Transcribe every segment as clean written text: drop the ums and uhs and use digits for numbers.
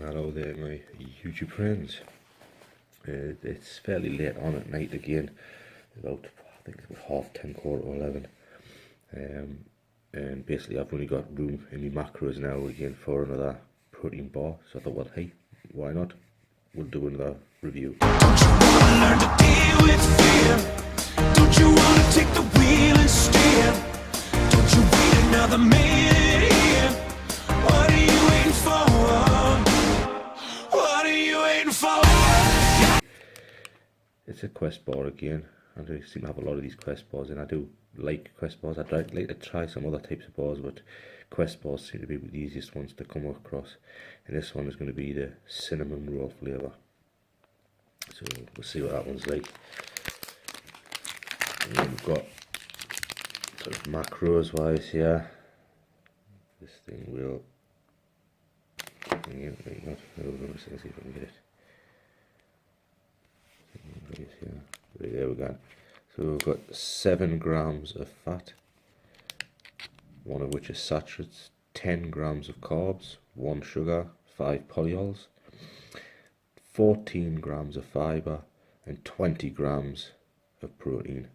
Hello there, my YouTube friends. It's fairly late on at night again, about I think it's about 10:30, 11. And basically I've only got room in my macros now again for another protein bar. So I thought, well, hey, why not? We'll do another review. Don't you wanna learn to deal with fear? Don't you wanna take the wheel and steer? Don't you wait another minute here? What are you waiting for? What are you waiting for? It's a quest bar again. I do seem to have a lot of these quest bars, and I do like quest bars. I'd like to try some other types of bars, but quest bars seem to be the easiest ones to come across. And this one is going to be the cinnamon roll flavour. So we'll see what that one's like. And then we've got sort of macros wise here. This thing will. Let's see if I can get it. Right, there we go. So we've got 7 grams of fat, one of which is saturates, 10 grams of carbs, 1 sugar, 5 polyols, 14 grams of fibre, and 20 grams of protein.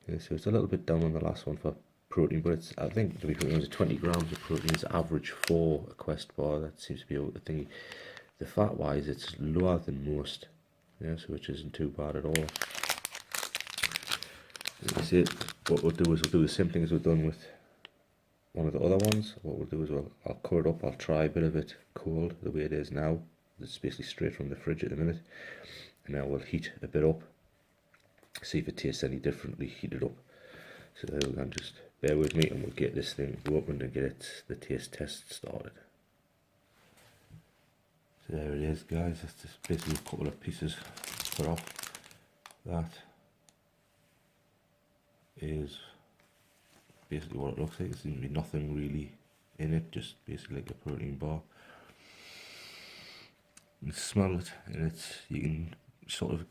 Yeah, so it's a little bit down on the last one for protein, but it's, I think, to be honest, 20 grams of protein is average for a quest bar. That seems to be the thingy. The fat wise, it's lower than most. Yeah, so which isn't too bad at all. That's it. What we'll do is we'll do the same thing as we've done with one of the other ones. What we'll do is I'll cut it up, I'll try a bit of it cold the way it is now. It's basically straight from the fridge at the minute. And now we'll heat a bit up, see if it tastes any differently, heat it up. So there we go, just bear with me and we'll get this thing opened and get the taste test started. So there it is, guys. That's just basically a couple of pieces cut off. That is basically what it looks like. There seems to be nothing really in it, just basically like a protein bar. You smell it, and you can sort of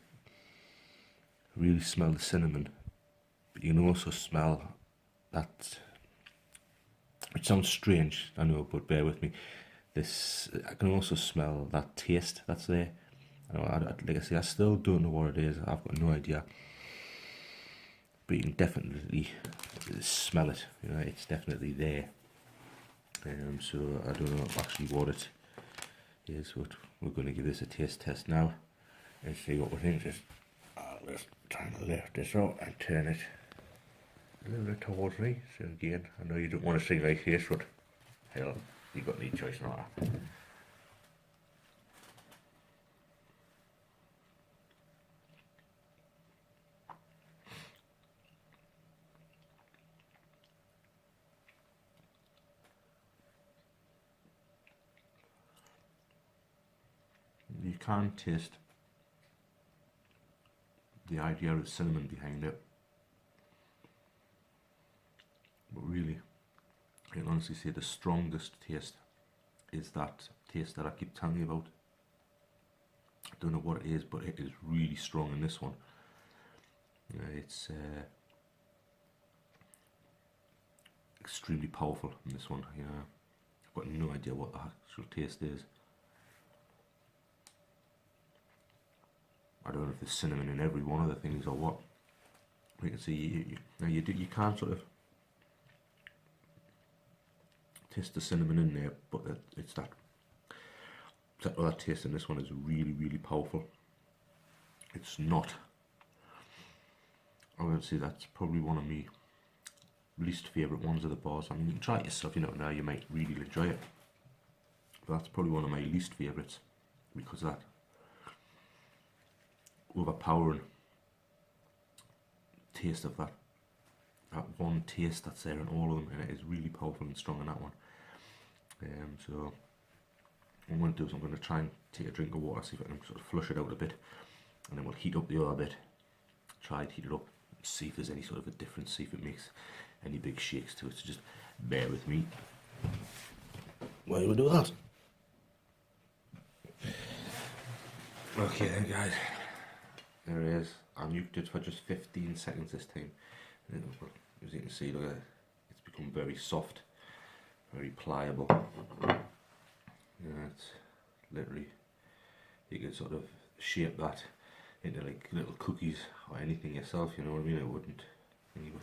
really smell the cinnamon, but you can also smell that. It sounds strange, I know, but bear with me. I can also smell that taste that's there. Like I say, I still don't know what it is. I've got no idea, but you can definitely smell it. You know, it's definitely there. So I don't know actually what it is, but we're going to give this a taste test now and see what we think. Let's try and lift this up and turn it a little bit towards me. So again, I know you don't want to see my face, but hell, you've got any choice not to. You can taste the idea of cinnamon behind it, but really, I can honestly say the strongest taste is that taste that I keep telling you about. I don't know what it is, but it is really strong in this one. It's extremely powerful in this one. I've got no idea what the actual taste is. I don't know if there's cinnamon in every one of the things or what. You can see you can't sort of taste the cinnamon in there, but it's that other taste in this one is really, really powerful. It's not. I would say that's probably one of my least favourite ones of the bars. I mean, you can try it yourself, you know, now you might really enjoy it. But that's probably one of my least favourites because of that overpowering taste of that one taste that's there in all of them, and it is really powerful and strong in that one. So what I'm going to do is I'm going to try and take a drink of water, see if I can sort of flush it out a bit, and then we'll heat up the other bit, try and heat it up, see if there's any sort of a difference, see if it makes any big shakes to it. So just bear with me while we do that. Okay then, guys. There it is. I nuked it for just 15 seconds this time. And as you can see, look at it. It's become very soft, very pliable. It's literally. You can sort of shape that into like little cookies or anything yourself, you know what I mean? It wouldn't. Anyway.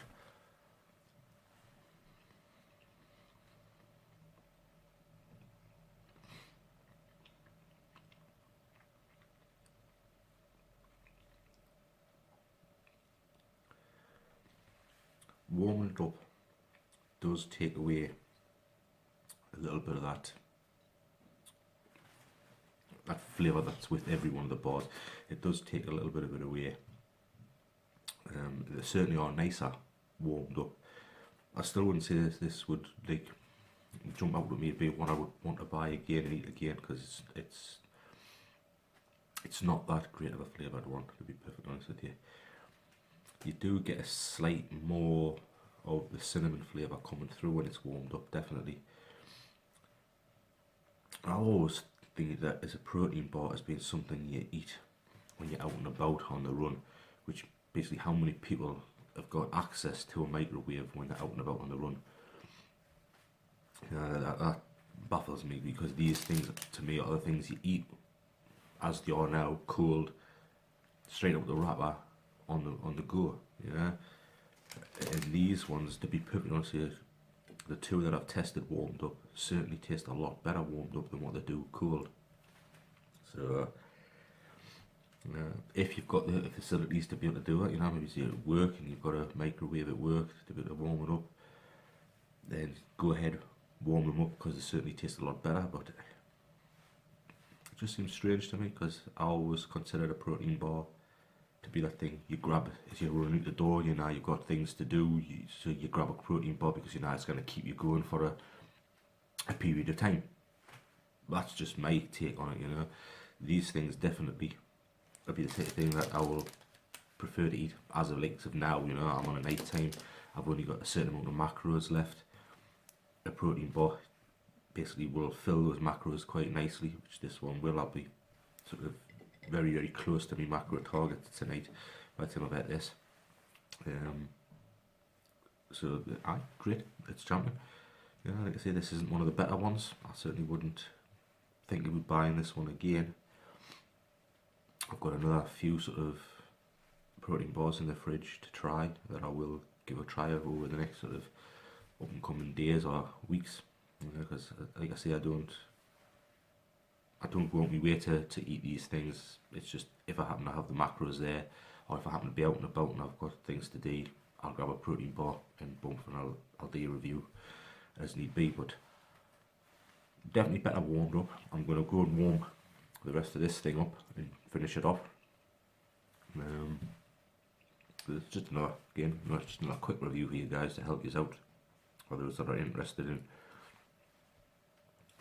Warming it up does take away a little bit of that flavour that's with every one of the bars. It does take a little bit of it away. They certainly are nicer warmed up. I still wouldn't say this would like jump out at me and be one I would want to buy again and eat again, because it's not that great of a flavoured one, to be perfectly honest with you. You do get a slight more of the cinnamon flavour coming through when it's warmed up, definitely. I always think that as a protein bar has been something you eat when you're out and about on the run, which basically how many people have got access to a microwave when they're out and about on the run. That baffles me, because these things to me are the things you eat as they are now, cold, straight out the wrapper, on the go, yeah. And these ones, to be perfectly honest with you, the two that I've tested warmed up certainly taste a lot better warmed up than what they do cold. So if you've got the facilities to be able to do it, you know, maybe you're at work and you've got a microwave at work to be able to warm it up, then go ahead, warm them up, because they certainly taste a lot better. But it just seems strange to me, because I always considered a protein bar to be that thing you grab as you're running out the door. You know, you've got things to do, so you grab a protein bar because you know it's going to keep you going for a period of time. That's just my take on it, you know. These things definitely would be the sort of thing that I will prefer to eat as of likes of now, you know. I'm on a night time, I've only got a certain amount of macros left. A protein bar basically will fill those macros quite nicely, which this one will. I'll be sort of very, very close to my macro target tonight by the time I've had this. So, great, it's champion. You know, like I say, this isn't one of the better ones. I certainly wouldn't think about buying this one again. I've got another few sort of protein bars in the fridge to try that I will give a try of over the next sort of up and coming days or weeks. You know, because like I say, I don't go out my way to eat these things. It's just if I happen to have the macros there, or if I happen to be out and about and I've got things to do, I'll grab a protein bar and boom, and I'll do a review as need be. But definitely better warmed up. I'm going to go and warm the rest of this thing up and finish it off. It's just another quick review for you guys to help you out, for those that are interested in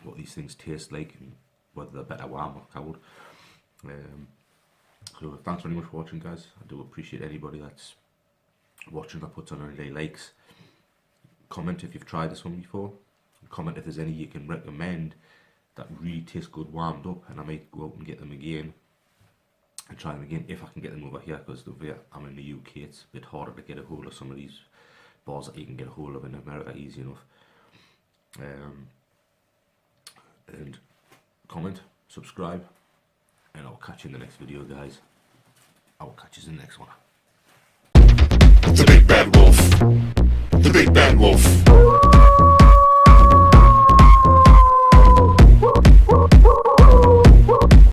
what these things taste like and whether they're better warm or cold. So thanks very much for watching, guys. I do appreciate anybody that's watching that puts on any likes. Comment if you've tried this one before. Comment if there's any you can recommend that really taste good warmed up, and I might go out and get them again and try them again if I can get them over here, because over here I'm in the UK, it's a bit harder to get a hold of some of these bars that you can get a hold of in America easy enough. And comment, subscribe, and I'll catch you in the next video, guys. I'll catch you in the next one. The big bad wolf. The big bad wolf.